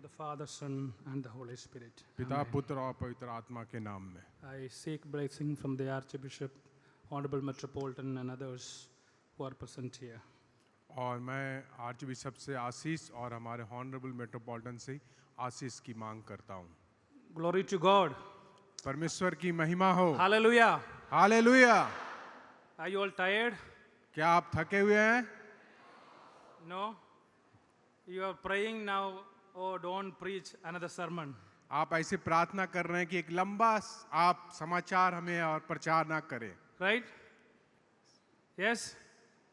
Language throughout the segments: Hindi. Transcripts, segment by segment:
the Father, Son, and the Holy Spirit. पिता Amen. पुत्र और पवित्र आत्मा के नाम में I seek blessing from the Archbishop, Honorable Metropolitan, and others who are present here. और मैं आर्च बिशप से आशीष और हमारे हॉनरेबल मेट्रोपॉलिटन से आशीष की मांग करता हूँ। Glory to God. परमेश्वर की महिमा हो। Hallelujah. Hallelujah. Are you all tired? क्या आप थके हुए हैं? No? You are praying now, oh, don't preach another sermon. आप ऐसे प्रार्थना कर रहे हैं कि एक लंबा आप समाचार हमें और प्रचार ना करें। Right? Yes?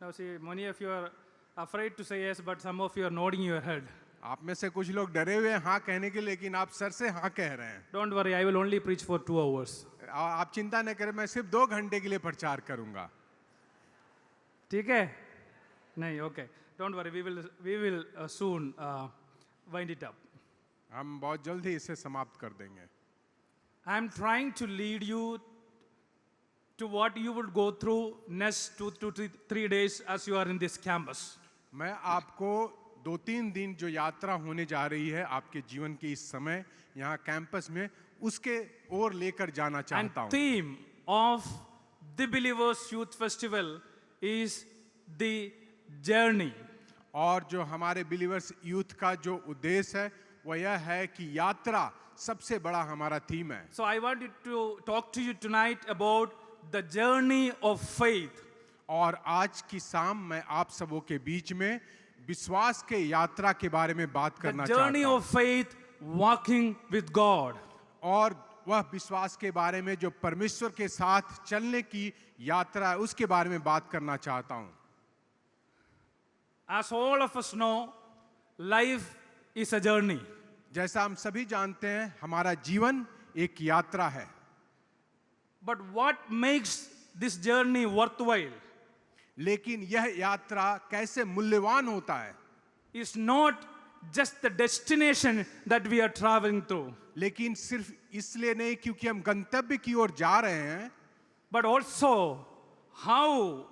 Now see, many of you are afraid to say yes, but some of you are nodding your head. आप में से कुछ लोग डरे हुए हैं हाँ कहने के, लेकिन आप सर से हाँ कह रहे हैं। Don't worry, I will only preach for 2 hours. आप चिंता न करें, मैं सिर्फ 2 घंटे के लिए प्रचार करूंगा। ठीक है? नहीं, okay. Don't worry, we will soon wind it up. हम बहुत जल्द ही इसे समाप्त कर देंगे। I am trying to lead you to what you will go through next 2 to 3 days as you are in this campus. मैं आपको 2-3 दिन जो यात्रा होने जा रही है आपके जीवन के इस समय यहाँ कैंपस में, उसके ओर लेकर जाना And चाहता हूँ। theme of the Believers Youth Festival is the journey. और जो हमारे बिलीवर्स यूथ का जो उद्देश्य है वह यह है कि यात्रा सबसे बड़ा हमारा थीम है। So I wanted to talk to you tonight about the journey of faith. और आज की शाम मैं आप सबों के बीच में विश्वास के यात्रा के बारे में बात The करना journey चाहता हूँ। of faith, walking with God. और वह विश्वास के बारे में जो परमेश्वर के साथ चलने की यात्रा है उसके बारे में बात करना चाहता हूँ। As all of us know, life is a journey. जैसा हम सभी जानते हैं हमारा जीवन एक यात्रा है। But what makes this journey worthwhile लेकिन यह यात्रा कैसे मूल्यवान होता है, is not just the destination that we are traveling through, लेकिन सिर्फ इसलिए नहीं क्योंकि हम गंतव्य की ओर जा रहे हैं, but also how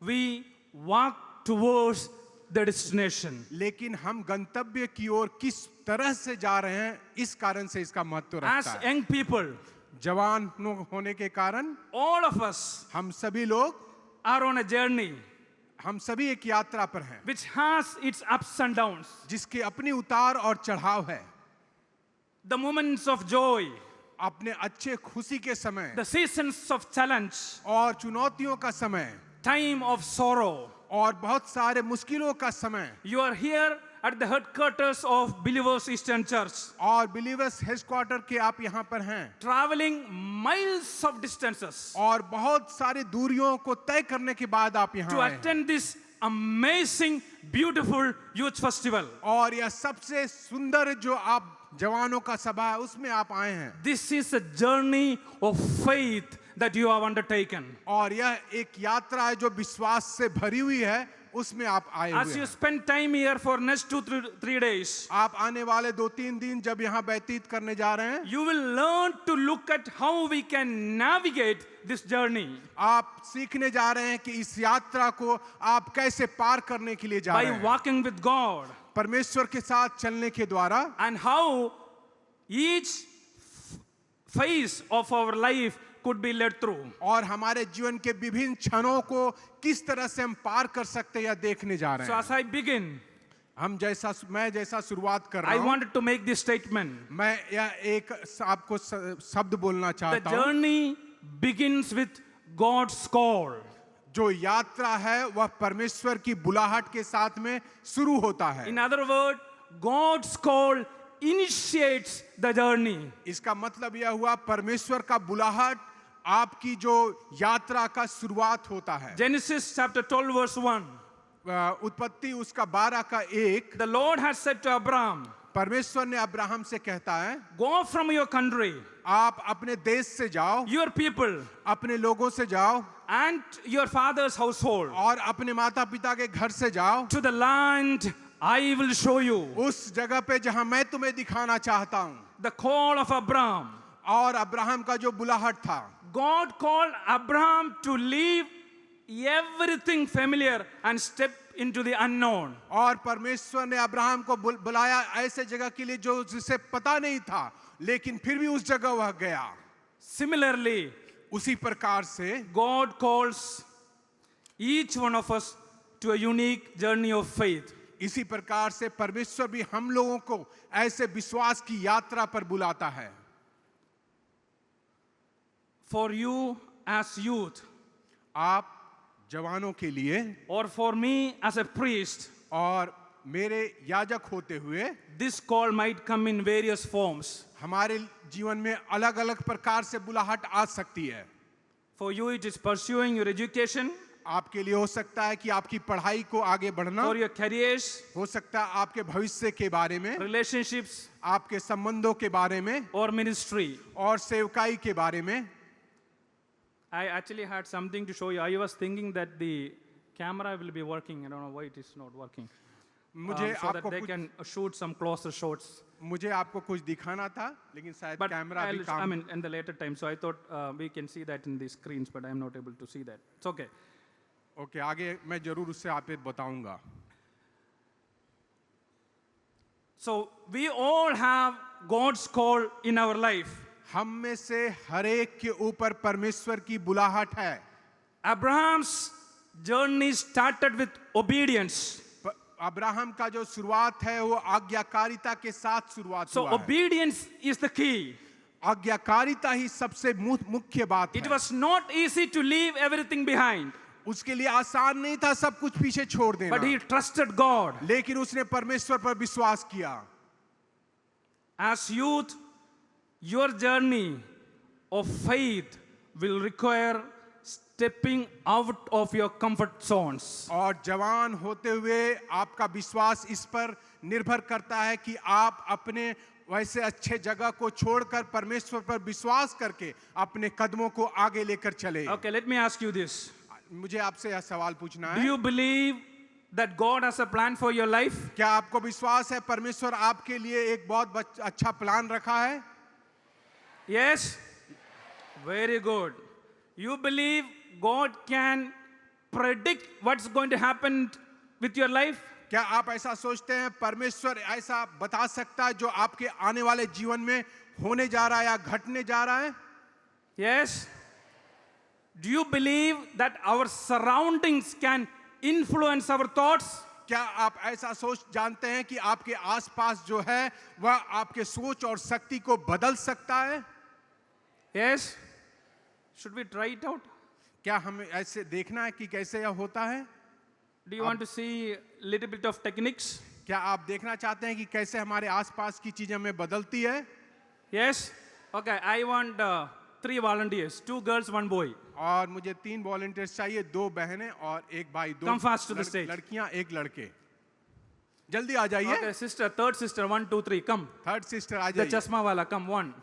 we walk towards the destination. लेकिन हम गंतव्य की ओर किस तरह से जा रहे हैं इस कारण से इसका महत्व As रखता है। young people, जवान होने के कारण all of us हम सभी लोग, are on a journey हम सभी एक यात्रा पर हैं which has its ups and downs. जिसके अपनी उतार और चढ़ाव है। The moments of joy, अपने अच्छे खुशी के समय the seasons of challenge, और चुनौतियों का समय time of sorrow. और बहुत सारे मुश्किलों का समय। You are here at the headquarters of Believers Eastern Church, और बिलीवर्स हेडक्वार्टर के आप यहाँ पर हैं traveling miles of distances और बहुत सारी दूरियों को तय करने के बाद आप to यहाँ आए हैं। attend this amazing, beautiful youth festival. और यह सबसे सुंदर जो आप जवानों का सभा है उसमें आप आए हैं। This is a journey of faith that you have undertaken. और यह एक यात्रा है जो विश्वास से भरी हुई है, उसमें आप आए As हुए you हैं। spend time here for next 2 to 3 days, आप आने वाले 2-3 दिन जब यहाँ व्यतीत करने जा रहे हैं, you will learn to look at how we can navigate this journey आप सीखने जा रहे हैं कि इस यात्रा को आप कैसे पार करने के लिए जा by रहे हैं, walking with God, परमेश्वर के साथ चलने के द्वारा, and how each phase of our life could be led through. और हमारे जीवन के विभिन्न क्षणों को किस तरह से हम पार कर सकते हैं या देखने जा रहे So हैं। as I begin, मैं जैसा शुरुआत कर I रहा हूँ, wanted to make this statement. मैं यह एक आपको शब्द बोलना The चाहता हूँ। journey begins with God's call. जो यात्रा है वह परमेश्वर की बुलाहट के साथ में शुरू होता है। In other words, God's call initiates the journey. इसका मतलब यह हुआ परमेश्वर का बुलाहट आपकी जो यात्रा का शुरुआत होता है। Genesis chapter 12 verse 1. उत्पत्ति उसका 12 का 1, The Lord has said to Abraham, परमेश्वर ने अब्राहम से कहता है, go from your country, आप अपने देश से जाओ, your people, अपने लोगों से जाओ and your father's household और अपने माता पिता के घर से जाओ to the land I will show you. उस जगह पे जहां मैं तुम्हें दिखाना चाहता हूं। The call of Abraham. और अब्राहम का जो बुलाहट था, God called Abraham to leave everything familiar and step into the unknown. और परमेश्वर ने अब्राहम को बुलाया ऐसे जगह के लिए जो जिसे पता नहीं था, लेकिन फिर भी उस जगह वह गया। Similarly, उसी प्रकार से God calls each one of us to a unique journey of faith. इसी प्रकार से परमेश्वर भी हम लोगों को ऐसे विश्वास की यात्रा पर बुलाता है। For you as youth, आप जवानों के लिए or for me as a priest, और मेरे याजक होते हुए this call might come in various forms. हमारे जीवन में अलग अलग प्रकार से बुलाहट आ सकती है। For you, it is pursuing your education, आपके लिए हो सकता है कि आपकी पढ़ाई को आगे बढ़ना, for your careers, हो सकता है आपके भविष्य के बारे में, relationships, आपके संबंधों के बारे में or ministry. और सेवकाई के बारे में। I actually had something to show you. I was thinking that the camera will be working. I don't know why it is not working. मुझे So that आपको they कुछ can shoot some closer shots. मुझे आपको कुछ दिखाना था, लेकिन शायद But कैमरा अभी I काम। mean, in the later time, so I thought we can see that in the screens, but I am not able to see that. It's okay. Okay, आगे मैं जरूर उससे आपको बताऊंगा। So we all have God's call in our life. हम में से हर एक के ऊपर परमेश्वर की बुलाहट है। Abraham's journey started with obedience. Abraham का जो शुरुआत है वो आज्ञाकारिता के साथ शुरुआत So हुआ है। obedience is the key. आज्ञाकारिता ही सबसे मुख्य बात It है। was not easy to leave everything behind, उसके लिए आसान नहीं था सब कुछ पीछे छोड़ देना, but he trusted God. लेकिन उसने परमेश्वर पर विश्वास किया। As youth, your journey of faith will require stepping out of your comfort zones. और जवान होते हुए आपका विश्वास इस पर निर्भर करता है कि आप अपने वैसे अच्छे जगह को छोड़कर परमेश्वर पर विश्वास करके अपने कदमों को आगे लेकर चले। Okay, let me ask you this. मुझे आपसे यह सवाल पूछना Do है, you believe that God has a plan for your life? क्या आपको विश्वास है परमेश्वर आपके लिए एक बहुत अच्छा प्लान रखा है? Yes? Very good. You believe God can predict what's going to happen with your life? क्या आप ऐसा सोचते हैं परमेश्वर ऐसा बता सकता है जो आपके आने वाले जीवन में होने जा रहा है या घटने जा रहा है? Yes? Do you believe that our surroundings can influence our thoughts? क्या आप ऐसा सोच जानते हैं कि आपके आसपास जो है वह आपके सोच और शक्ति को बदल सकता है? Yes? Should we try it out? क्या हमें ऐसे देखना है कि कैसे यह होता है? Do you want to see a little bit of techniques? क्या आप देखना चाहते हैं कि कैसे हमारे आसपास की चीजें हमें बदलती है? Yes? Okay, I want 3 volunteers, 2 girls, 1 boy. और मुझे 3 वॉलंटियर्स चाहिए, 2 बहनें और 1 भाई, 2 Come fast to the stage. लड़कियां, 1 लड़के। जल्दी आ जाइए। Okay, sister, third sister, 1, 2, 3, come. Third sister आ The जाइए। chasma wala, come, 1.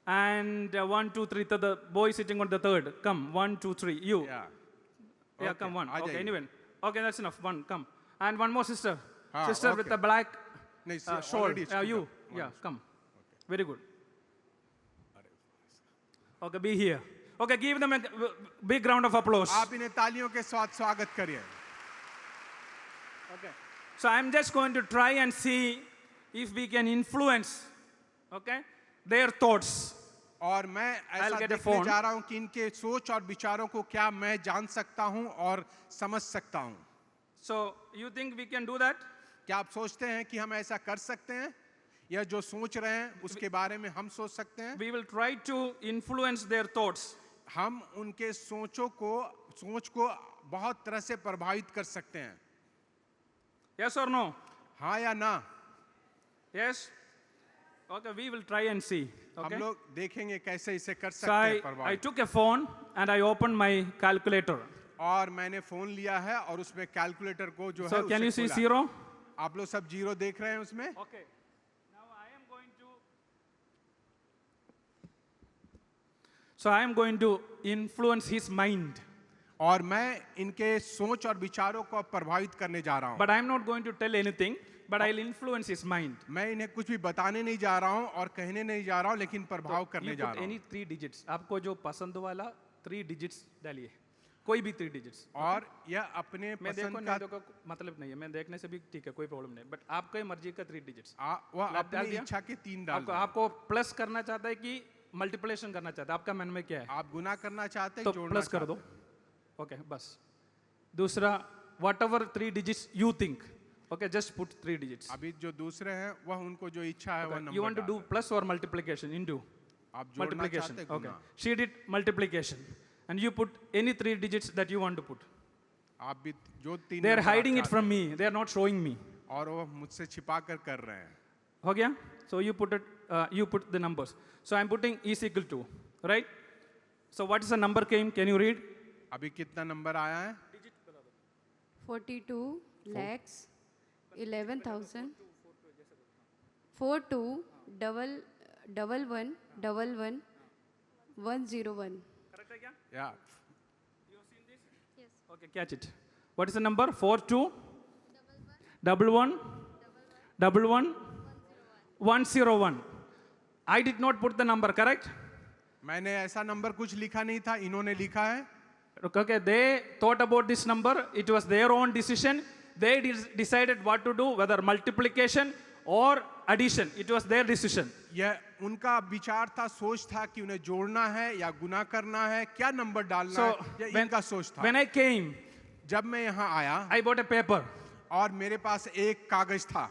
And 1, 2, 3, the boy sitting on the third, come, 1, 2, 3, you. या, Yeah, Okay, come, 1. आ Okay, जाइए। anyway. Okay, that's enough, 1, come. And 1 more sister. हाँ, Sister with okay. the black नहीं, shawl. already stood You, up. yeah, come. Very good. Okay, be here. Okay, give them a big round of applause. आप इन्हें तालियों के साथ स्वागत करिए। Okay. So I'm just going to try and see if we can influence, okay, their thoughts. और मैं ऐसा I'll get a देखने phone. जा रहा हूं कि इनके सोच और विचारों को क्या मैं जान सकता हूं और समझ सकता हूं। So you think we can do that? क्या आप सोचते हैं कि हम ऐसा कर सकते हैं? या जो सोच रहे हैं उसके बारे में हम सोच सकते हैं? We will try to influence their thoughts. हम उनके सोच को बहुत तरह से प्रभावित कर सकते हैं। Yes or no? हाँ या ना? Yes? Okay, we will try and see. Okay? हम लोग देखेंगे कैसे इसे कर So सकते हैं I प्रभावित। took a phone and I opened my calculator. और मैंने फोन लिया है और उसमें कैलकुलेटर को जो है So can you उसे see खोला। zero? आप लोग सब जीरो देख रहे हैं उसमें? Okay. Now I am going to. So I am going to influence his mind. और मैं इनके सोच और विचारों को प्रभावित करने जा रहा हूँ। But I am not going to tell anything, but I'll influence his mind. मैं इन्हें कुछ भी बताने नहीं जा रहा हूँ और कहने नहीं जा रहा हूँ, लेकिन प्रभाव करने You जा put रहा हूँ। any 3 digits. आपको जो पसंद वाला 3 digits डालिए. कोई भी 3 डिजिट्स। और यह अपने मैं देखो पसंद नहीं का देखो मतलब नहीं है, मैं देखने से भी ठीक है, कोई प्रॉब्लम नहीं, बट आपके मर्जी का 3 डिजिट्स। वह आप डाल अपनी दिया? इच्छा के 3 डाल आपको रहे हैं। आपको प्लस करना चाहता है कि मल्टीप्लिकेशन करना चाहता है, आपका मन में क्या है? आप गुना करना चाहते हैं, तो जोड़ना प्लस कर चाहते दो। हैं। ओके बस। दूसरा, what ever 3 digits you think, okay just put 3 digits. अभी जो दूसरे हैं वह उनको जो इच्छा है वह you number want to do डालें। प्लस और मल्टीप्लिकेशन इनटू आप जोड़ना multiplication, चाहते हैं, okay, Guna. she did multiplication and you put any 3 digits that you want to put. आप भी जो 3 They are नंबर आप hiding it चाहते from me, they are not showing me. हैं, और वो मुझसे छिपा कर रहे हैं। हो गया? So you put it, you put the numbers. So I'm putting is equal to, right? So what is the number came? Can you read? अभी कितना नंबर आया है? 42 lakhs 11,000 42 double 1 101. Correct है क्या? या Okay, catch it. What is the number? 42 11 101. I did not put the number, correct? मैंने ऐसा नंबर कुछ लिखा नहीं था, इन्होंने लिखा है। Okay, they thought about this number. It was their own decision. They decided what to do, whether multiplication or addition. It was their decision. यह उनका विचार था, सोच था कि उन्हें जोड़ना है या गुना करना है, क्या नंबर डालना So है, यह इनका सोच था। when I came, जब मैं यहाँ आया I bought a paper. और मेरे पास एक कागज था,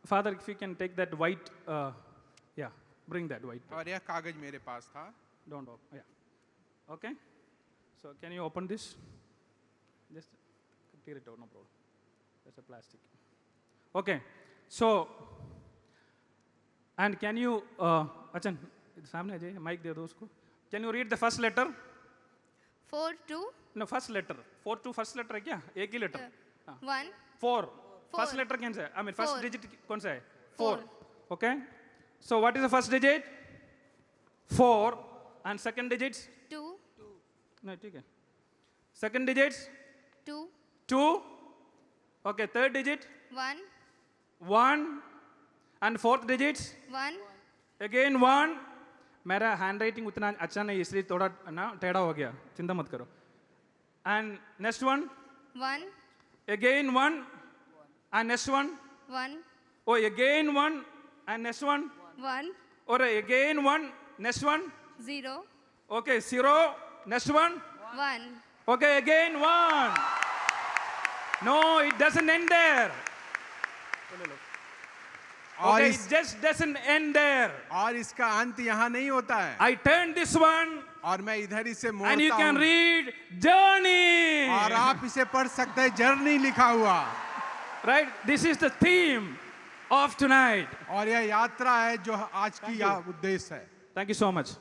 Father, if you can take that white, yeah, bring that white. और यह कागज मेरे पास था। Don't open. Yeah. Okay. So can you open this? Just tear it out, no problem. That's a plastic. Okay. So, and can you, Achan, सामने आ जाइए, mic दे दो उसको. Can you read the first letter? 4 2 No, first letter. 4 to first letter है क्या? एक ही letter. 1 4. First Four. letter कौन सा है? I mean, first Four. digit कौन सा है? Four. 4. Okay. So what is the first digit? 4. And second digits? 2 No, ठीक है. Second digits? 2 2. Okay, third digit? 1 1. And fourth digits? 1 Again 1. मेरा हैंड राइटिंग उतना अच्छा नहीं, इसलिए थोड़ा ना टेढ़ा हो गया, चिंता मत करो. And next one? 1 Again 1. And next one? 1 Oh, again 1. And next one? 1 Or again 1. Next one? 0 Okay, 0. Next one? 1 Okay, again 1. No, it doesn't end there. और Okay, इस it just doesn't end there. और इसका अंत यहाँ नहीं होता है, I turn this one और मैं इधर इसे and you मोड़ता can हूँ read journey. और आप इसे पढ़ सकते हैं, जर्नी लिखा हुआ। Right? This is the theme of tonight. और यह यात्रा है जो आज की यह उद्देश्य है। Thank you so much.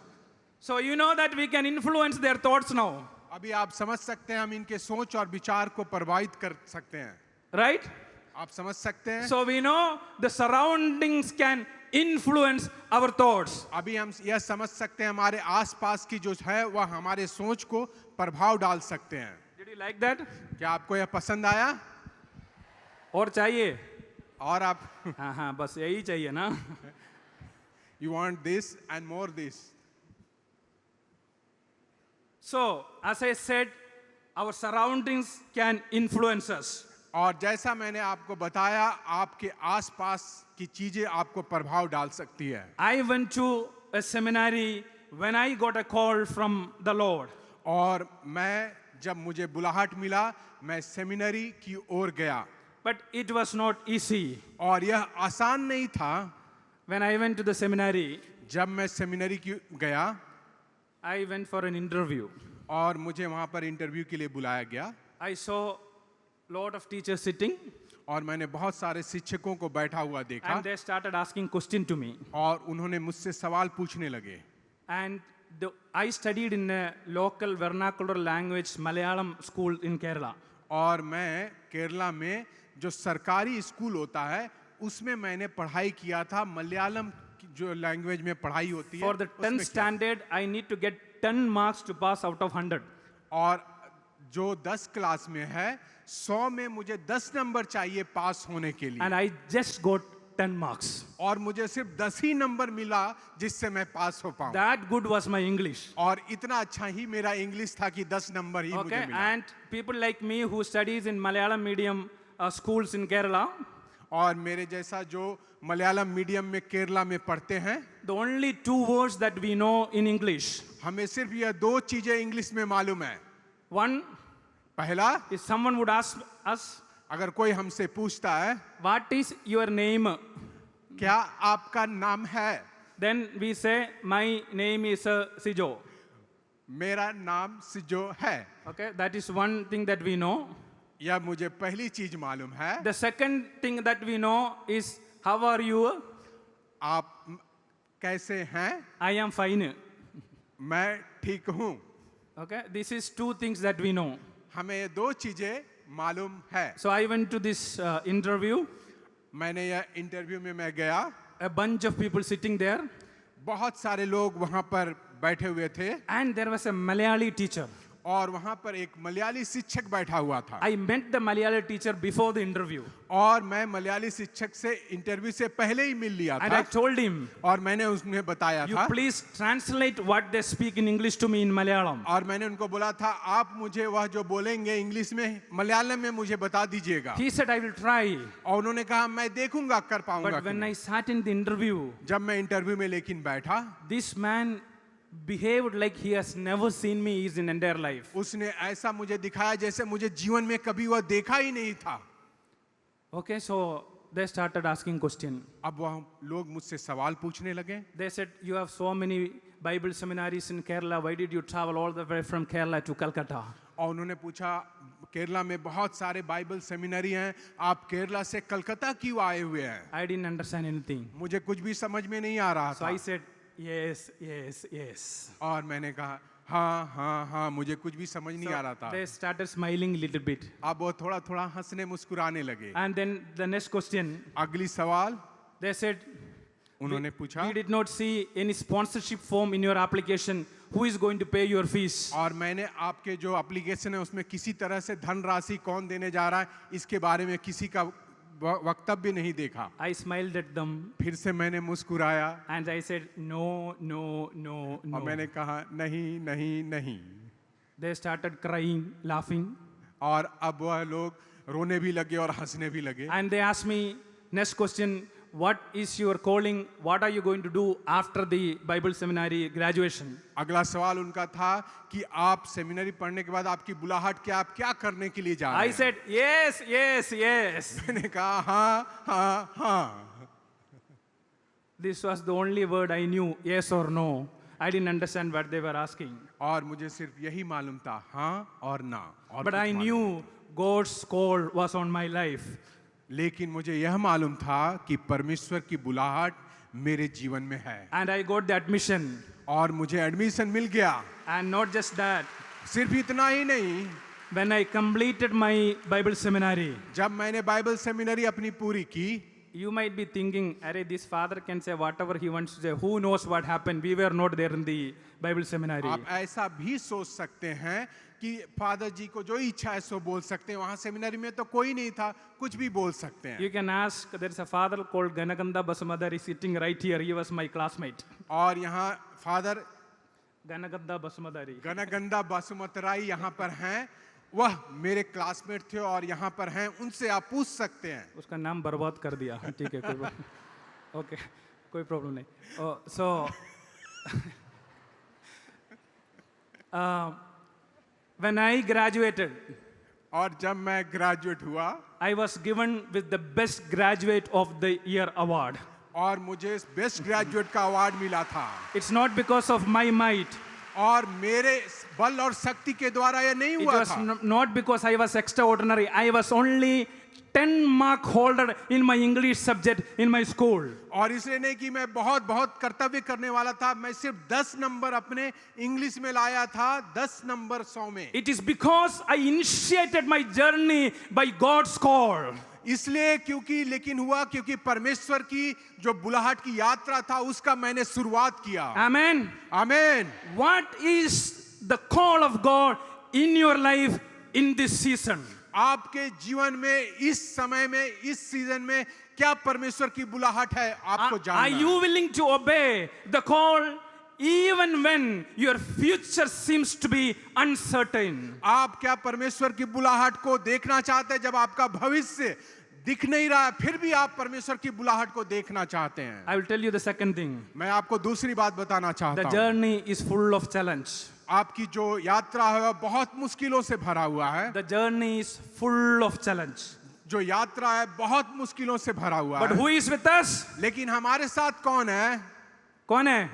So you know that we can influence their thoughts now. अभी आप समझ सकते हैं, हम इनके सोच और विचार को प्रभावित कर सकते हैं। Right? आप समझ सकते हैं। So we know the surroundings can influence our thoughts. अभी हम यह समझ सकते हैं, हमारे आसपास की जो है वह हमारे सोच को प्रभाव डाल सकते हैं। Did you like that? क्या आपको यह पसंद आया? और चाहिए? और आप हाँ हाँ, बस यही चाहिए ना. You want this and more this. So as I said, our surroundings can influence us. और जैसा मैंने आपको बताया, आपके आसपास की चीजें आपको प्रभाव डाल सकती है। I went to a seminary when I got a call from the Lord. और मैं जब मुझे बुलाहट मिला, मैं सेमिनरी की ओर गया, But it was not easy. और यह आसान नहीं था। When I went to the seminary, जब मैं सेमिनरी की गया I went for an interview. और मुझे वहां पर इंटरव्यू के लिए बुलाया गया, I saw lot of teachers sitting और मैंने बहुत सारे शिक्षकों को बैठा हुआ देखा, and they started asking question to me. और उन्होंने मुझसे सवाल पूछने लगे। And I studied in a local vernacular language Malayalam school in Kerala. और मैं केरला में जो सरकारी स्कूल होता है उसमें मैंने पढ़ाई किया था, मलयालम की जो लैंग्वेज में पढ़ाई होती है For the 10th उसमें किया। standard, I need to get 10 marks to pass out of 100. और जो 10 क्लास में है 100 में मुझे 10 नंबर चाहिए पास होने के लिए, And I just got 10 marks. और मुझे सिर्फ 10 ही नंबर मिला जिससे मैं पास हो पाऊं। That good was my English. और इतना अच्छा ही मेरा इंग्लिश था कि 10 नंबर ही मुझे Okay, मिला। and people like me who studies in Malayalam medium schools in Kerala, और मेरे जैसा जो मलयालम मीडियम में केरला में पढ़ते हैं, the only 2 words that we know in English. हमें सिर्फ यह 2 चीजें इंग्लिश में मालूम है। One पहला, is someone would ask us, अगर कोई हमसे पूछता है what is your name? क्या आपका नाम है, Then we say, my name is Sijo. मेरा नाम सिजो है। Okay, that is one thing that we know. यह मुझे पहली चीज मालूम है। The second thing that we know is, how are you? आप कैसे हैं? I am fine. मैं ठीक हूँ। Okay, this is 2 things that we know. हमें ये 2 चीजें मालूम है। So I went to this interview. मैंने यह इंटरव्यू में मैं गया, A bunch of people sitting there, बहुत सारे लोग वहां पर बैठे हुए थे and there was a Malayali teacher. और वहां पर एक मलयाली शिक्षक बैठा हुआ था। I met the Malayali teacher before the interview, और मैं मलयाली शिक्षक से इंटरव्यू से पहले ही मिल लिया and I था told him, और मैंने उन्हें बताया you था please translate what they speak in English to me in Malayalam. और मैंने उनको बोला था आप मुझे वह जो बोलेंगे इंग्लिश में मलयालम में मुझे बता दीजिएगा। He said, I will try. और उन्होंने कहा मैं देखूंगा कर पाऊंगा But कि when नहीं। I sat in the interview, जब मैं इंटरव्यू में लेकिन बैठा, this man behaved like he has never seen me in entire life. उसने ऐसा मुझे दिखाया जैसे मुझे जीवन में कभी वह देखा ही नहीं था। Okay, so they started asking question. अब वह लोग मुझसे सवाल पूछने लगे। They said, you have so many Bible seminaries in Kerala. Why did you travel all the way from Kerala to Calcutta? और उन्होंने पूछा केरला में बहुत सारे बाइबल सेमिनरी हैं, आप केरला से कलकत्ता क्यों आए हुए हैं? I didn't understand anything. मुझे कुछ भी समझ में नहीं आ रहा So था। I said, yes, yes, yes. और मैंने कहा हाँ हाँ हाँ, मुझे कुछ भी समझ नहीं आ रहा था। They started smiling a little bit. अब वो थोड़ा थोड़ा हंसने मुस्कुराने लगे। And then the next question, अगली सवाल they said, उन्होंने पूछा we did not see any sponsorship form in your application. Who is going to pay your fees? और मैंने आपके जो एप्लीकेशन है उसमें किसी तरह से धनराशि कौन देने जा रहा है इसके बारे में किसी का वक्तव्य नहीं देखा। I smiled at them फिर से मैंने मुस्कुराया and I said, no, no, no, और no. मैंने कहा नहीं नहीं नहीं। They started crying, laughing, और अब वह लोग रोने भी लगे और हंसने भी लगे। and they asked me, next question, what is your calling? What are you going to do after the Bible seminary graduation? अगला सवाल उनका था कि आप सेमिनरी पढ़ने के बाद आपकी बुलाहट क्या, आप क्या करने के लिए जा रहे I हैं? said, yes, yes, yes. मैंने कहा हाँ हाँ हाँ। This was the only word I knew, yes or no. I didn't understand what they were asking. और मुझे सिर्फ यही मालूम था हाँ और ना। और But कुछ I मालूम knew God's call was on my life. लेकिन मुझे यह मालूम था कि परमेश्वर की बुलाहट मेरे जीवन में है। And I got the admission. और मुझे एडमिशन मिल गया। And not just that, सिर्फ इतना ही नहीं, when I completed my Bible seminary, जब मैंने बाइबल सेमिनरी अपनी पूरी की, you might be thinking, Arey, this father can say whatever he wants to say. Who knows what happened? We were not there in the Bible seminary. आप ऐसा भी सोच सकते हैं कि फादर जी को जो इच्छा है सो बोल सकते हैं। वहाँ सेमिनरी में तो कोई नहीं था, कुछ भी बोल सकते हैं। You can ask, there is a father called Ganaganda Basumadari sitting right here. He was my classmate. और यहाँ फादर Ganaganda Basumadari. गनगंदा बासुमतराई यहाँ पर हैं, वह मेरे क्लासमेट थे और यहाँ पर हैं, उनसे आप पूछ सकते हैं। उसका नाम बर्बाद कर दिया। ठीक है, कोई ओके, कोई प्रॉब्लम नहीं। So when I graduated, और जब मैं ग्रेजुएट हुआ I was given with the best graduate of the year award. और मुझे बेस्ट ग्रेजुएट का अवार्ड मिला था। It's not because of my might. और मेरे बल और शक्ति के द्वारा यह नहीं It हुआ was था। not because I was extraordinary. I was only 10 mark holder in my English subject in my school. और इसलिए नहीं कि मैं बहुत बहुत कर्तव्य करने वाला था, मैं सिर्फ 10 नंबर अपने इंग्लिश में लाया था, 10 नंबर 100 में। It is because I initiated my journey by God's call. इसलिए क्योंकि लेकिन हुआ क्योंकि परमेश्वर की जो बुलाहट की यात्रा था उसका मैंने शुरुआत किया। Amen. आमीन। What is the call of God in your life in this season? आपके जीवन में इस समय में इस सीजन में क्या परमेश्वर की बुलाहट है आपको Are जानना you है। willing to obey the call even when your future seems to be uncertain? आप क्या परमेश्वर की बुलाहट को देखना चाहते हैं जब आपका भविष्य दिख नहीं रहा है, फिर भी आप परमेश्वर की बुलाहट को देखना चाहते हैं। I will tell you the second thing. मैं आपको दूसरी बात बताना The चाहता हूँ। journey is full of challenge. आपकी जो यात्रा है वह बहुत मुश्किलों से भरा हुआ है। The journey is full of challenge. जो यात्रा है बहुत मुश्किलों से भरा हुआ But है। who is with us? लेकिन हमारे साथ कौन है? कौन है?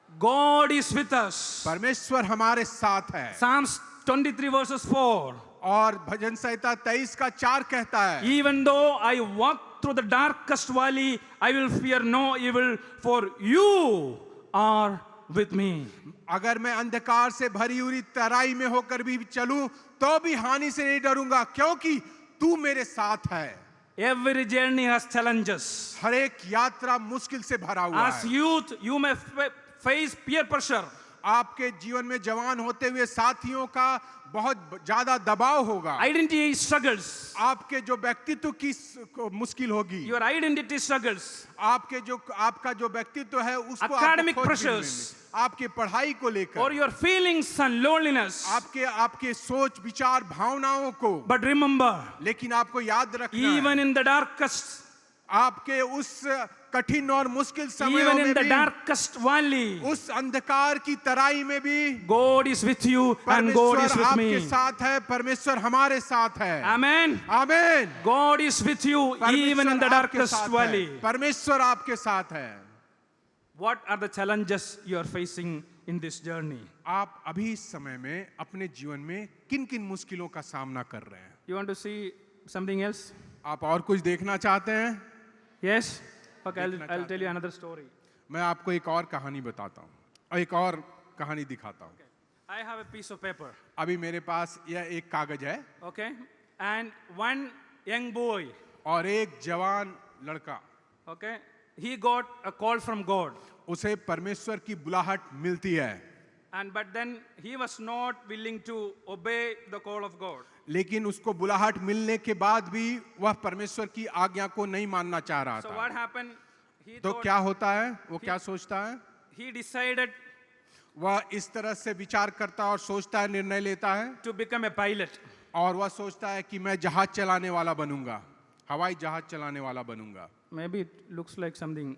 God is with us. परमेश्वर हमारे साथ है। Psalms 23 verses 4. और भजन संहिता 23 का 4 कहता है, Even though I walk through the darkest valley, I will fear no evil, for you are with me. अगर मैं अंधकार से भरी हुई तराई में होकर भी चलूं तो भी हानि से नहीं डरूंगा, क्योंकि तू मेरे साथ है। Every journey has challenges. हर एक यात्रा मुश्किल से भरा हुआ As है। youth, you may face peer pressure. आपके जीवन में जवान होते हुए साथियों का बहुत ज्यादा दबाव होगा। Identity struggles. आपके जो व्यक्तित्व की मुश्किल होगी। Your identity struggles. आपका जो व्यक्तित्व है उसको Academic आपको खोज pressures. मिलेंगे। आपके पढ़ाई को लेकर, Or your feelings and loneliness. आपके सोच विचार भावनाओं को। But remember, लेकिन आपको याद रखना है, even in the darkest, आपके उस कठिन और मुश्किल समयों even में in the भी, darkest valley, उस अंधकार की तराई में भी God is with you and God is परमेश्वर with आपके me. साथ है, परमेश्वर हमारे साथ है। Amen. आमीन। God is with you even in the परमेश्वर आपके darkest साथ है। valley. परमेश्वर आपके साथ है। What are the challenges you are facing in this journey? आप अभी इस समय में अपने जीवन में किन किन मुश्किलों का सामना कर रहे हैं? You want to see something else? आप और कुछ देखना चाहते हैं? Yes? Okay, देखना I'll चाहते tell you another story. मैं आपको एक और कहानी बताता हूँ और एक और कहानी दिखाता हूँ। I have a piece of paper, अभी मेरे पास यह एक कागज है okay? And one young boy, और एक जवान लड़का, okay? He got a call from God. उसे परमेश्वर की बुलाहट मिलती है, But then he was not willing to obey the call of God. लेकिन उसको बुलाहट मिलने के बाद भी वह परमेश्वर की आज्ञा को नहीं मानना चाह रहा So था। what happened? He तो thought, क्या होता है? वो क्या सोचता है? he decided वह इस तरह से विचार करता और सोचता है, निर्णय लेता है, to become a pilot. और वह सोचता है कि मैं जहाज चलाने वाला बनूंगा, हवाई जहाज चलाने वाला बनूंगा। Maybe it looks like something,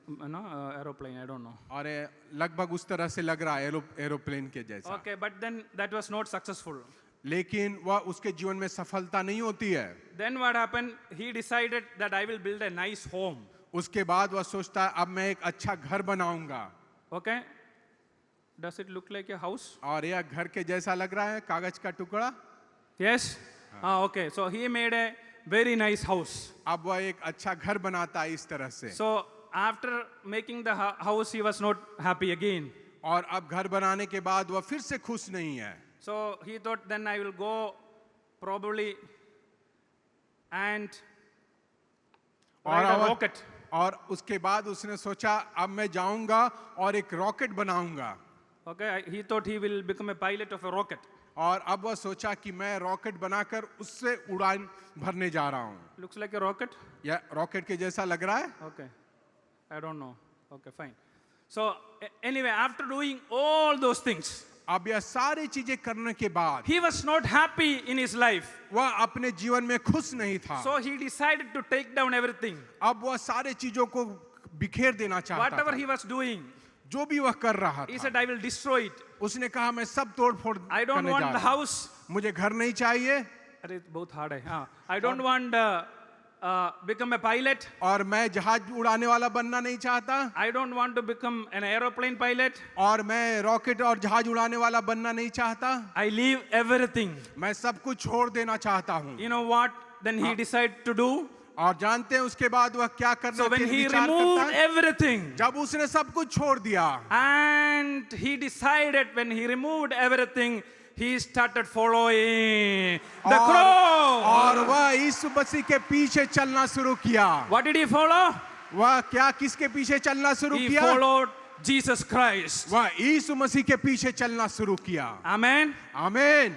aeroplane, I don't know. और ये लगभग उस तरह से लग रहा है एरोप्लेन के जैसा। Okay, but then that was not successful. लेकिन वह उसके जीवन में सफलता नहीं होती है। Then what happened? He decided that I will build a nice home. उसके बाद वह सोचता है अब मैं एक अच्छा घर बनाऊंगा। Okay? Does it look like a house? और यह घर के जैसा लग रहा है, कागज का टुकड़ा। Yes? Okay. So he made a very nice house. अब वह एक अच्छा घर बनाता है इस तरह से। So after making the house, he was not happy again. और अब घर बनाने के बाद वह फिर से खुश नहीं है। So he thought, then I will go probably and ride a rocket. और उसके बाद उसने सोचा अब मैं जाऊंगा और एक रॉकेट बनाऊंगा। Okay, he thought he will become a pilot of a rocket. और अब वह सोचा कि मैं रॉकेट बनाकर उससे उड़ान भरने जा रहा हूँ। Looks like a rocket? यह रॉकेट के जैसा लग रहा है? Okay. I don't know. Okay, fine. So anyway, after doing all those things, अब यह सारी चीजें करने के बाद he was not happy in his life. वह अपने जीवन में खुश नहीं था। So he decided to take down everything. अब वह सारे चीजों को बिखेर देना चाहता Whatever था। he was doing, जो भी वह कर रहा he था, said, I will destroy it. उसने कहा मैं सब तोड़ फोड़ I don't करने want जा the रहा हूँ। house. मुझे घर नहीं चाहिए अरे बहुत hard है हाँ. I don't want become a pilot. और मैं जहाज उड़ाने वाला बनना नहीं चाहता I don't want to become an aeroplane pilot. और मैं रॉकेट और जहाज उड़ाने वाला बनना नहीं चाहता। I leave everything. मैं सब कुछ छोड़ देना चाहता हूँ। You know what? Then he decided to do. और जानते हैं उसके बाद वह क्या करना So when के he विचार removed करता है? everything, जब उसने सब कुछ छोड़ दिया and he decided when he removed everything, he started following the cross. और वह यीशु मसीह के पीछे चलना शुरू किया। What did he follow? वह क्या किसके पीछे चलना शुरू He किया? followed Jesus Christ. वह यीशु मसीह के पीछे चलना शुरू किया। Amen. आमीन।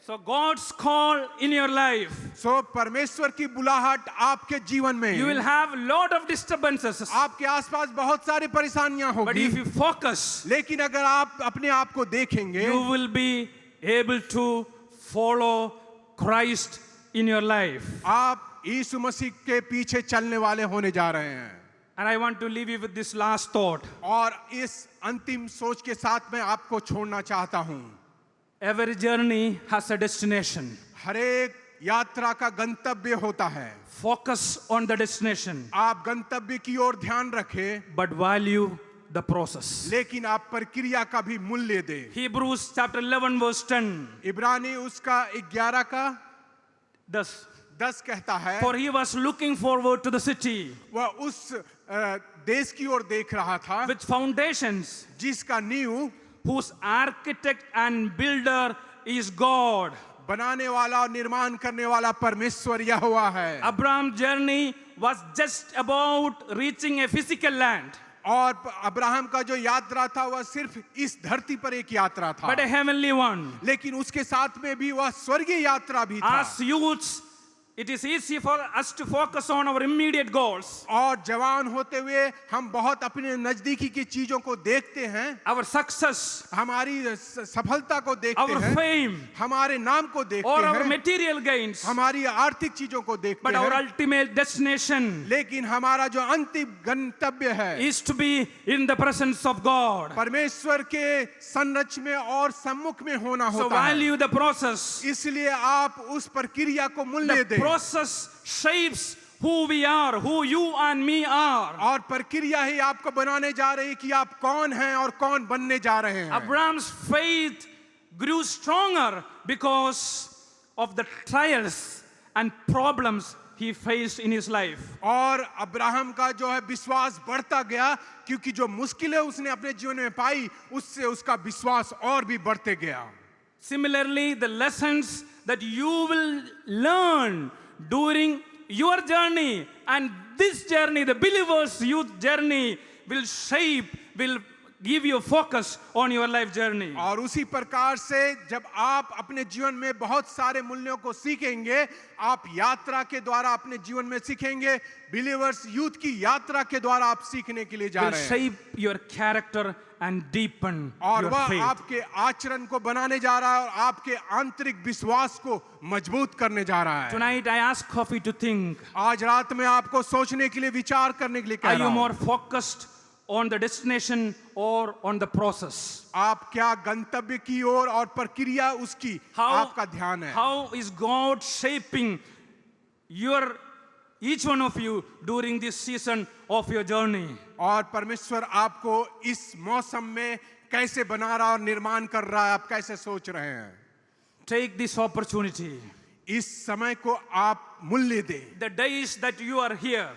So God's call in your life. सो परमेश्वर की बुलाहट आपके जीवन में, You will have a lot of disturbances. आपके आसपास बहुत सारी परेशानियां But होगी, if you focus, लेकिन अगर आप अपने आप को देखेंगे, you will be able to follow Christ in your life. आप यीशु मसीह के पीछे चलने वाले होने जा रहे हैं। And I want to leave you with this last thought. और इस अंतिम सोच के साथ मैं आपको छोड़ना चाहता हूं। Every journey has a destination. हर एक यात्रा का गंतव्य होता है। Focus on the destination, आप गंतव्य की ओर ध्यान रखें, but value the process. लेकिन आप प्रक्रिया का भी मूल्य दें। Hebrews chapter 11 verse 10. इब्रानी उसका 11 का Thus, 10 कहता है, for he was looking forward to the city वह उस देश की ओर देख रहा था with foundations, जिसका नींव whose architect and builder is God. बनाने वाला और निर्माण करने वाला परमेश्वर यहोवा है। Abraham's journey was just about reaching a physical land, और अब्राहम का जो यात्रा था वह सिर्फ इस धरती पर एक यात्रा था, but a heavenly one. लेकिन उसके साथ में भी वह स्वर्गीय यात्रा भी था। As youths, it is easy for us to focus on our immediate goals, और जवान होते हुए हम बहुत अपने नजदीकी की चीजों को देखते हैं, our success, हमारी सफलता को देखते our हैं, fame, हमारे नाम को देखते or our हैं, material gains, हमारी आर्थिक चीजों को देखते but our हैं, ultimate destination लेकिन हमारा जो अंतिम गंतव्य है is to be in the presence of God. परमेश्वर के संरच में और सम्मुख में होना So होता है। value the process. इसलिए आप उस प्रक्रिया को मूल्य The दें, process shapes who we are, who you and me are. और प्रक्रिया ही आपको बनाने जा रही है कि आप कौन हैं और कौन बनने जा रहे हैं। Abraham's faith grew stronger because of the trials and problems he faced in his life. और अब्राहम का जो है विश्वास बढ़ता गया, क्योंकि जो मुश्किलें उसने अपने जीवन में पाई उससे उसका विश्वास और भी बढ़ते गया। Similarly, the lessons that you will learn during your journey and this journey, the believer's youth journey, will shape, will give you focus on your life journey. और उसी प्रकार से जब आप अपने जीवन में बहुत सारे मूल्यों को सीखेंगे, आप यात्रा के द्वारा अपने जीवन में सीखेंगे, बिलीवर्स यूथ की यात्रा के द्वारा आप सीखने के लिए जा Will रहे हैं, shape your character and deepen और your वह faith. आपके आचरण को बनाने जा रहा है और आपके आंतरिक विश्वास को मजबूत करने जा रहा है। Tonight I ask Coffee to think, आज रात में आपको सोचने के लिए, विचार करने के लिए कह are रहा you हूं। more focused on the destination or on the process? आप क्या गंतव्य की ओर और प्रक्रिया उसकी आपका ध्यान है? How is God shaping each one of you during this season of your journey? और परमेश्वर आपको इस मौसम में कैसे बना रहा और निर्माण कर रहा है, आप कैसे सोच रहे हैं? Take this opportunity. इस समय को आप मूल्य दें। The days that you are here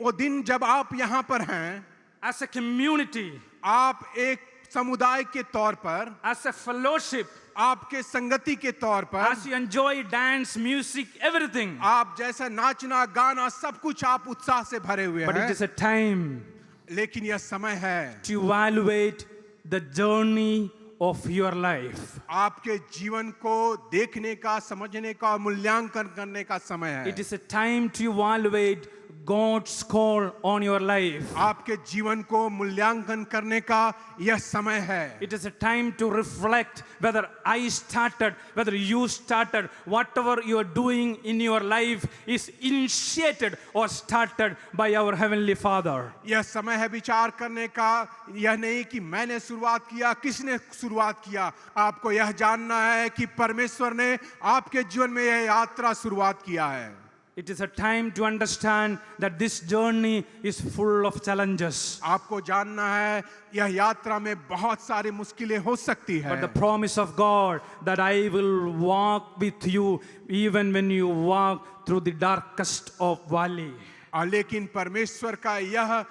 वो दिन जब आप यहाँ पर हैं, as a community, आप एक समुदाय के तौर पर, as a fellowship, आपके संगति के तौर पर, as you enjoy dance, music, everything. आप जैसा नाचना गाना सब कुछ आप उत्साह से भरे हुए But it हैं, is a time लेकिन यह समय है to evaluate the journey of your life. आपके जीवन को देखने का, समझने का और मूल्यांकन करने का समय है। It is a time to evaluate God's call on your life. आपके जीवन को मूल्यांकन करने का यह समय है। It is a time to reflect whether I started, whether you started, whatever you are doing in your life is initiated or started by our Heavenly Father. यह समय है विचार करने का, यह नहीं कि मैंने शुरुआत किया, किसने शुरुआत किया। आपको यह जानना है कि परमेश्वर ने आपके जीवन में यह यात्रा शुरुआत किया है। It is a time to understand that this journey is full of challenges. आपको जानना है यह यात्रा में बहुत सारी मुश्किलें हो सकती है, But the promise of God that I will walk with you even when you walk through the darkest of valley. लेकिन परमेश्वर का यह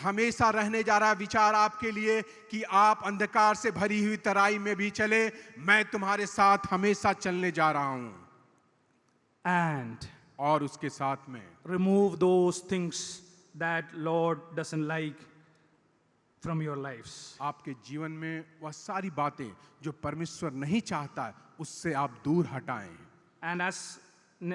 हमेशा रहने जा रहा विचार आपके लिए कि आप अंधकार से भरी हुई तराई में भी चले, मैं तुम्हारे साथ हमेशा चलने जा रहा हूं। And और उसके साथ में remove those things that Lord doesn't like from your lives. आपके जीवन में वह सारी बातें जो परमेश्वर नहीं चाहता है उससे आप दूर हटाएं। And as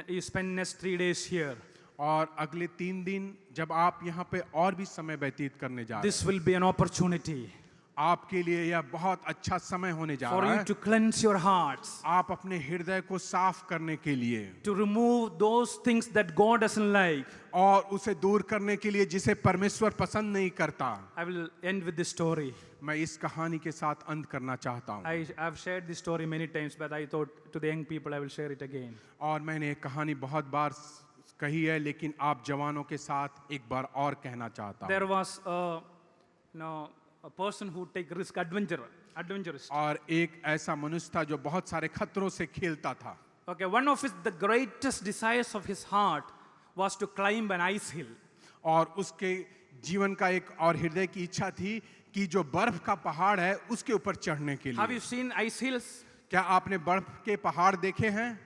you spend next 3 days here, और अगले 3 दिन जब आप यहाँ पे और भी समय व्यतीत करने जा रहे this will be an opportunity हैं, आपके लिए यह बहुत अच्छा समय होने जा for रहा you है to cleanse your hearts, आप अपने हृदय को साफ करने के लिए to remove those things that God doesn't like. और उसे दूर करने के लिए जिसे परमेश्वर पसंद नहीं करता। I will end with this story. मैं इस कहानी के साथ अंत करना चाहता हूँ। I have shared this story many times, but I thought to the young people I will share it again. और मैंने एक कहानी बहुत बार कही है, लेकिन आप जवानों के साथ एक बार और कहना चाहता हूँ। There was a person who take risk, adventurous. और एक ऐसा मनुष्य था जो बहुत सारे खतरों से खेलता था। Okay, one of the greatest desires of his heart was to climb an ice hill. और उसके जीवन का एक और हृदय की इच्छा थी कि जो बर्फ का पहाड़ है उसके ऊपर चढ़ने के Have लिए। you seen ice hills? क्या आपने बर्फ के पहाड़ देखे हैं?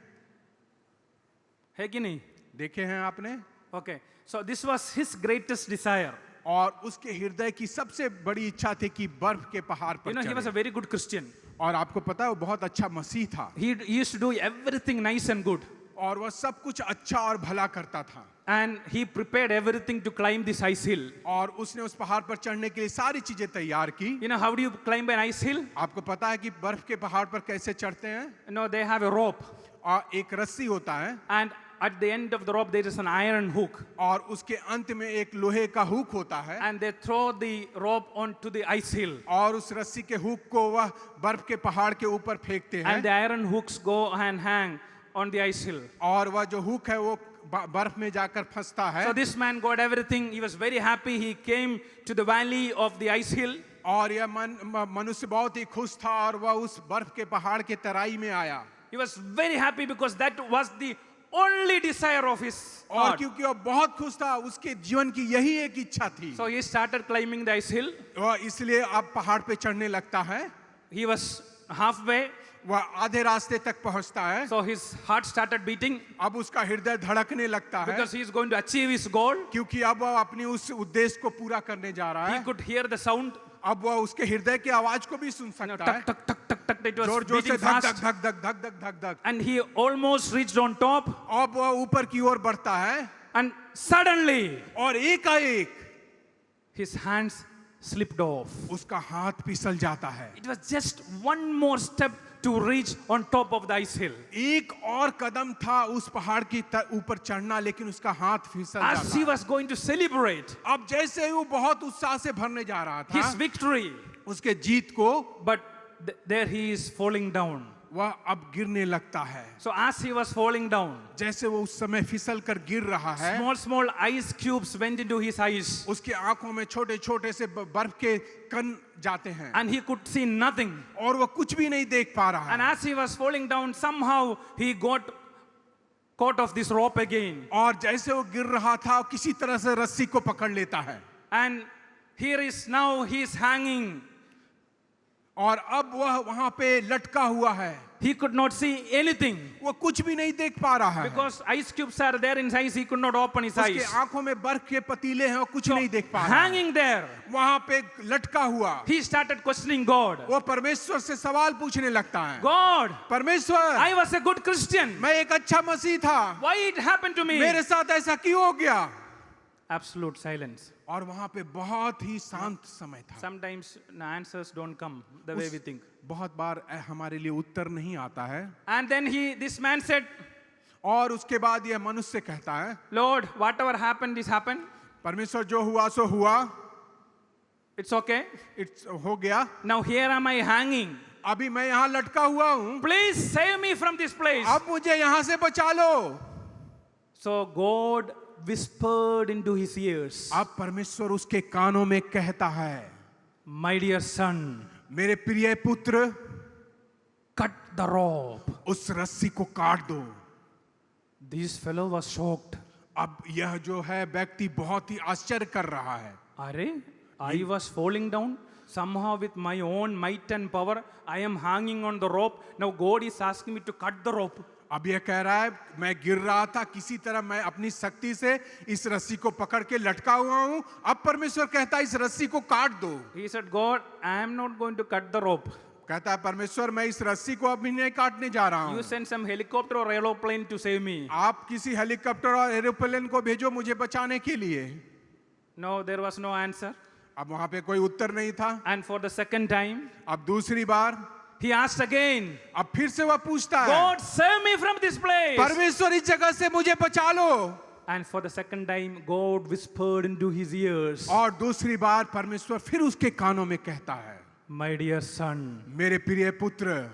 है कि नहीं? देखे हैं आपने? Okay, so this was his greatest desire. और उसके हृदय की सबसे बड़ी इच्छा थी कि बर्फ के पहाड़ You know, पर he was a चढ़े। very good Christian. और आपको पता है वो बहुत अच्छा मसीह था He used to do everything nice and good. और वह सब कुछ अच्छा और भला करता था। And he prepared everything to climb this ice hill. और उसने उस पहाड़ पर चढ़ने के लिए सारी चीजें तैयार की। You know, how do you climb an ice hill? आपको पता है कि बर्फ के पहाड़ पर कैसे चढ़ते हैं? You know, they have a rope. और एक रस्सी होता है And at the end of the rope, there is an iron hook. और उसके अंत में एक लोहे का हुक होता है And they throw the rope onto the ice hill. और उस रस्सी के हुक को वह बर्फ के पहाड़ के ऊपर फेंकते And the हैं iron hooks go and hang on the ice hill. और वह जो हुक है वो बर्फ में जाकर फंसता है। So this man got everything. He was very happy. He came to the valley of the ice hill. और यह मनुष्य बहुत ही खुश था और वह उस बर्फ के पहाड़ के तराई में आया। He was very happy because that was the only desire of his और heart. क्योंकि वह बहुत खुश था, उसके जीवन की यही एक इच्छा थी। So he started climbing the ice hill. वह इसलिए अब पहाड़ पे चढ़ने लगता है। He was halfway. वह आधे रास्ते तक पहुंचता है। So his heart started beating अब उसका हृदय धड़कने लगता है because he is going to achieve his goal. क्योंकि अब वह अपनी उस उद्देश्य को पूरा करने जा रहा He है। could hear the sound. अब वह उसके हृदय की आवाज को भी सुन सकता है। Tuck, tuck, tuck, tuck, tuck. It was जोर जोर से beating धक धक fast. धक धक धक धक धक धक। And he almost reached on top. अब वह ऊपर की ओर बढ़ता है And suddenly और एकाएक his hands slipped off. उसका हाथ फिसल जाता है। It was just one more step to reach on top of the ice hill. एक और कदम था उस पहाड़ की ऊपर चढ़ना, लेकिन उसका हाथ फिसल As जाता he है। was going to celebrate अब जैसे ही वो बहुत उत्साह से भरने जा रहा his था victory, उसके जीत को, but there he is falling down. वह अब गिरने लगता है। So as he was falling down, जैसे वो उस समय फिसल कर गिर रहा है, small ice cubes went into his eyes उसकी आंखों में छोटे छोटे से बर्फ के कण जाते हैं and he could see nothing. और वो कुछ भी नहीं देख पा रहा And है। as he was falling down, somehow he got caught of this rope again. और जैसे वो गिर रहा था किसी तरह से रस्सी को पकड़ लेता है And here is now he is hanging. और अब वह वहां पे लटका हुआ है। He could not see anything वो कुछ भी नहीं देख पा रहा है because ice cubes are there in his eyes. He could not open his उसके eyes. आंखों में बर्फ के पतीले हैं और कुछ नहीं देख पा रहा है। Hanging there, वहां पे लटका हुआ he started questioning God. वो परमेश्वर से सवाल पूछने लगता है। God, परमेश्वर, I was a good Christian. मैं एक अच्छा मसीह था, Why it happened to me? मेरे साथ ऐसा क्यों हो गया? Absolute silence. और वहां पे बहुत ही शांत समय था। Sometimes the answers don't come the way we think. बहुत बार हमारे लिए उत्तर नहीं आता है। And then this man said, और उसके बाद यह मनुष्य कहता है, Lord, whatever happened is happened. परमेश्वर जो हुआ सो हुआ, It's okay. इट्स हो गया। Now here am I hanging. अभी मैं यहाँ लटका हुआ हूँ, Please save me from this place. अब मुझे यहाँ से बचा लो। So God whispered into his ears, अब परमेश्वर उसके कानों में कहता है, My dear son, मेरे प्रिय पुत्र, cut the rope. उस रस्सी को काट दो। This fellow was shocked. अब यह जो है व्यक्ति बहुत ही आश्चर्य कर रहा है। Are, I was falling down. Somehow with my own might and power, I am hanging on the rope. Now God is asking me to cut the rope. अब यह कह रहा है मैं गिर रहा था, किसी तरह मैं अपनी शक्ति से इस रस्सी को पकड़ के लटका हुआ हूं। अब परमेश्वर कहता है इस रस्सी को काट दो। He said, God, I am not going to cut the rope. कहता है परमेश्वर मैं इस रस्सी को अभी नहीं काटने जा रहा हूं। You send some helicopter or aeroplane to save me. आप किसी हेलीकॉप्टर और एरोप्लेन को भेजो मुझे बचाने के लिए। No, there was no answer. अब वहां पे कोई उत्तर नहीं था। And for the second time, अब दूसरी बार he asked again, अब फिर से वह पूछता है God, save me from this place. परमेश्वर इस जगह से मुझे बचा लो। And for the second time, God whispered into his ears, और दूसरी बार परमेश्वर फिर उसके कानों में कहता है My dear son, मेरे प्रिय पुत्र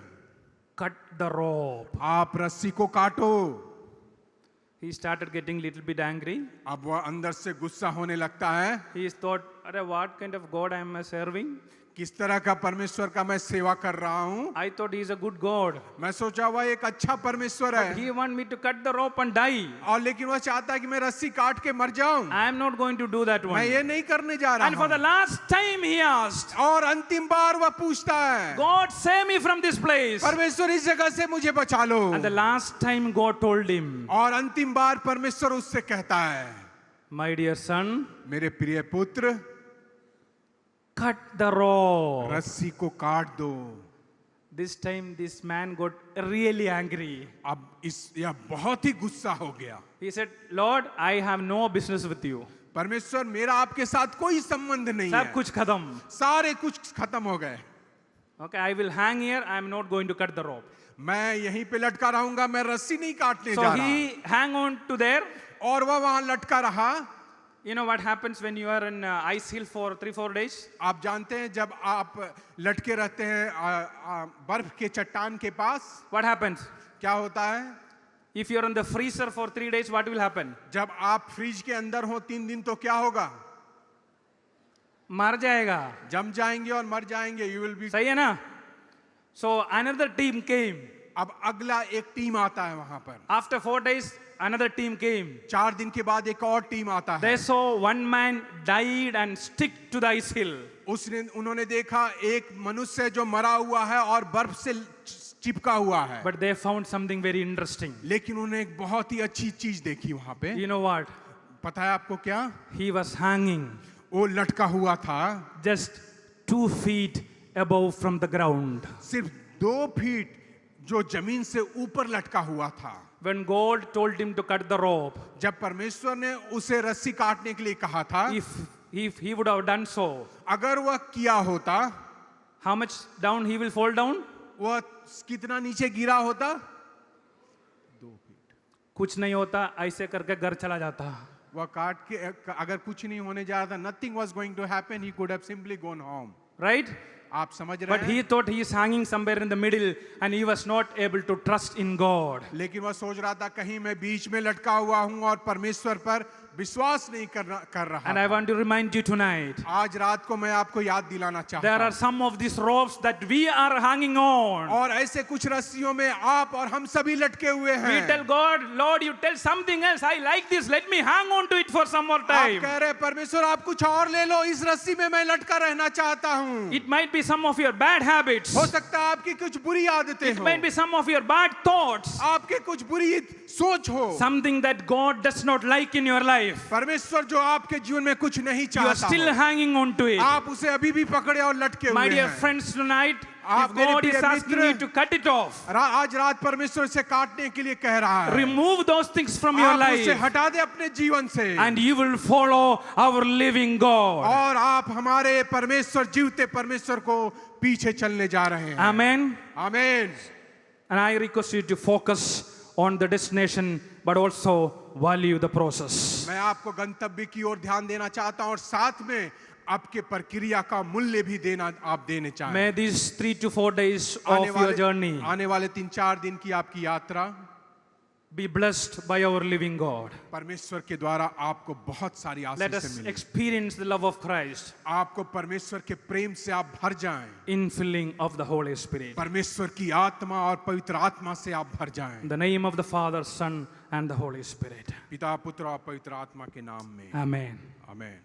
cut the rope. आप रस्सी को काटो। He started getting little bit angry. अब वह अंदर से गुस्सा होने लगता है। He thought, what kind of God I am serving? किस तरह का परमेश्वर का मैं सेवा कर रहा हूं। I thought he is a good God. मैं सोचा वह एक अच्छा परमेश्वर है He want me to cut the rope and die. और लेकिन वह चाहता है कि मैं रस्सी काट के मर जाऊं। I am not going to do that मैं one. ये नहीं करने जा रहा And for the हूं। last time he asked, और अंतिम बार वह पूछता है God, save me from this place. परमेश्वर इस जगह से मुझे बचा लो। And the last time God told him, और अंतिम बार परमेश्वर उससे कहता है My dear son, मेरे प्रिय पुत्र cut the rope. रस्सी को काट दो। This time this man got really angry. अब यह बहुत ही गुस्सा हो गया। He said, Lord, I have no business with you. परमेश्वर मेरा आपके साथ कोई संबंध नहीं सब है। कुछ खत्म. सारे कुछ खत्म हो गए। Okay, I will hang here. I am not going to cut the rope. मैं यहीं पे लटका रहूंगा, मैं रस्सी नहीं काटने So जा रहा। he hang on to there. और वह वहां लटका रहा। You know what happens when you are in ice hill for 3-4 days? आप जानते हैं जब आप लटके रहते हैं बर्फ के चट्टान के पास What happens? क्या होता है? If you are in the freezer for 3 days, what will happen? जब आप फ्रिज के अंदर हो 3 दिन तो क्या होगा? मर जाएगा. जम जाएंगे और मर जाएंगे। You will be. सही है ना? So another team came. अब अगला एक टीम आता है वहां पर। After 4 days, another team came. 4 दिन के बाद एक और टीम आता है। They saw one man died and stick to the ice hill. उन्होंने देखा एक मनुष्य जो मरा हुआ है और बर्फ से चिपका हुआ है। But they found something very interesting. लेकिन उन्होंने एक बहुत ही अच्छी चीज देखी वहां पे। You know what? पता है आपको क्या? He was hanging वो लटका हुआ था just 2 feet above from the ground. सिर्फ 2 फीट जो जमीन से ऊपर लटका हुआ था। When God told him to cut the rope, जब परमेश्वर ने उसे रस्सी काटने के लिए कहा था, if he would have done so, अगर वह किया होता, how much down he will fall down? वह कितना नीचे गिरा होता? 2 फीट। कुछ नहीं होता, ऐसे करके घर चला जाता. वह काट के अगर कुछ नहीं होने जा रहा था, nothing was going to happen, he could have simply gone home. Right? आप समझ रहे But हैं? he thought he is hanging somewhere in the middle and he was not able to trust in God. लेकिन वह सोच रहा था कहीं मैं बीच में लटका हुआ हूं और परमेश्वर पर विश्वास नहीं कर रहा And I want to remind you tonight, आज रात को मैं आपको याद दिलाना चाहता there are हूं some of these ropes that we are hanging on. और ऐसे कुछ रस्सियों में आप और हम सभी लटके हुए We हैं। tell God, Lord, you tell something else. I like this. Let me hang on to it for some more आप time. कह रहे परमेश्वर आप कुछ और ले लो, इस रस्सी में मैं लटका रहना चाहता हूं। It might be some of your bad habits. हो सकता है आपकी कुछ बुरी आदतें It हो, might be some of your bad thoughts. आपके कुछ बुरी सोच हो, Something that God does not like in your life. परमेश्वर जो आपके जीवन में कुछ नहीं You are चाहता still हो, hanging on to it. आप उसे अभी भी पकड़े और लटके My हुए dear हैं। friends, tonight, आप if मेरे God is प्रिय asking Mitra, you to cut it off, आज रात परमेश्वर से काटने के लिए कह रहा है, remove those things from your आप उसे life, हटा दे अपने जीवन से and you will follow our living God. और आप हमारे परमेश्वर जीवते परमेश्वर को पीछे चलने जा रहे हैं। Amen. आमीन। And I request you to focus on the destination, but also value the process. मैं आपको गंतव्य की ओर ध्यान देना चाहता हूं और साथ में आपके प्रक्रिया का मूल्य भी आप देने चाहें। May these 3 to 4 days of your journey आने वाले 3-4 दिन की आपकी यात्रा be blessed by our living God. परमेश्वर के द्वारा आपको बहुत सारी Let आशीष us मिले। experience the love of Christ, आपको परमेश्वर के प्रेम से आप भर जाएं। infilling of the Holy Spirit. परमेश्वर की आत्मा और पवित्र आत्मा से आप भर जाएं। In the name of the Father, Son, and the Holy Spirit. पिता पुत्र और पवित्र आत्मा के नाम में Amen. आमीन।